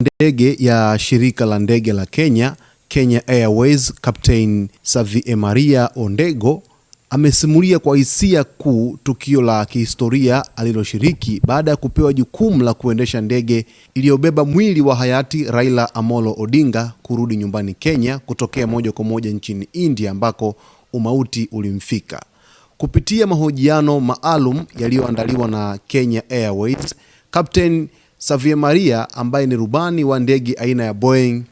Ndege ya shirika la ndege la Kenya, Kenya Airways, Captain Xavier Maria Ondego amesimulia kwa hisia kuu tukio la kihistoria aliloshiriki baada ya kupewa jukumu la kuendesha ndege iliyobeba mwili wa hayati Raila Amolo Odinga kurudi nyumbani Kenya kutokea moja kwa moja nchini India ambako umauti ulimfika. Kupitia mahojiano maalum yaliyoandaliwa na Kenya Airways, Captain Xavier Maria ambaye ni rubani wa ndege aina ya Boeing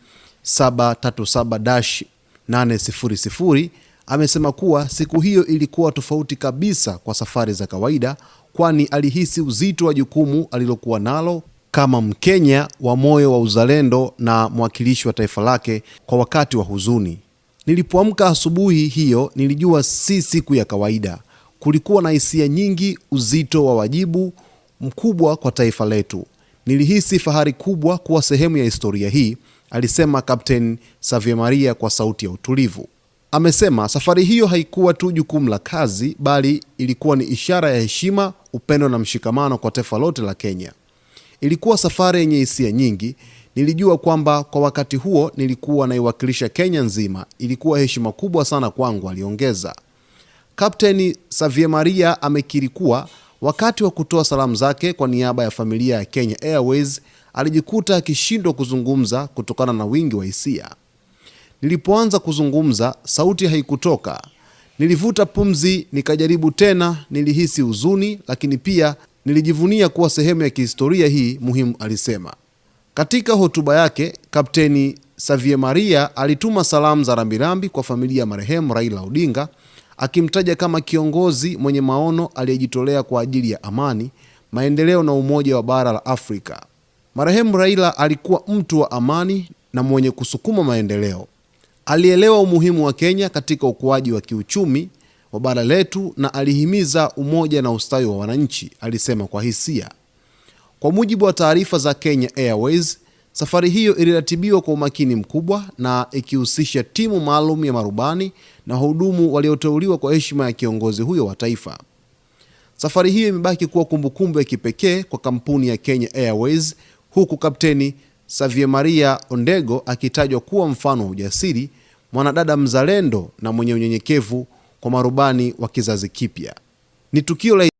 737-800 amesema kuwa siku hiyo ilikuwa tofauti kabisa kwa safari za kawaida, kwani alihisi uzito wa jukumu alilokuwa nalo kama Mkenya wa moyo wa uzalendo na mwakilishi wa taifa lake kwa wakati wa huzuni. Nilipoamka asubuhi hiyo nilijua si siku ya kawaida. Kulikuwa na hisia nyingi, uzito wa wajibu mkubwa kwa taifa letu. Nilihisi fahari kubwa kuwa sehemu ya historia hii, alisema Captain Xavier Maria kwa sauti ya utulivu. Amesema safari hiyo haikuwa tu jukumu la kazi, bali ilikuwa ni ishara ya heshima, upendo na mshikamano kwa taifa lote la Kenya. Ilikuwa safari yenye hisia nyingi. Nilijua kwamba kwa wakati huo nilikuwa naiwakilisha Kenya nzima. Ilikuwa heshima kubwa sana kwangu, aliongeza. Captain Xavier Maria amekiri kuwa wakati wa kutoa salamu zake kwa niaba ya familia ya Kenya Airways, alijikuta akishindwa kuzungumza kutokana na wingi wa hisia. Nilipoanza kuzungumza, sauti haikutoka. Nilivuta pumzi, nikajaribu tena. Nilihisi huzuni, lakini pia nilijivunia kuwa sehemu ya kihistoria hii muhimu, alisema. Katika hotuba yake, Kapteni Xavier Maria alituma salamu za rambirambi kwa familia ya marehemu Raila Odinga, akimtaja kama kiongozi mwenye maono aliyejitolea kwa ajili ya amani, maendeleo na umoja wa bara la Afrika. Marehemu Raila alikuwa mtu wa amani na mwenye kusukuma maendeleo. Alielewa umuhimu wa Kenya katika ukuaji wa kiuchumi wa bara letu na alihimiza umoja na ustawi wa wananchi, alisema kwa hisia. Kwa mujibu wa taarifa za Kenya Airways, safari hiyo iliratibiwa kwa umakini mkubwa na ikihusisha timu maalum ya marubani na wahudumu walioteuliwa kwa heshima ya kiongozi huyo wa taifa. Safari hiyo imebaki kuwa kumbukumbu ya kipekee kwa kampuni ya Kenya Airways, huku Kapteni Xavier Maria Ondego akitajwa kuwa mfano wa ujasiri, mwanadada mzalendo na mwenye unyenyekevu kwa marubani wa kizazi kipya. Ni tukio la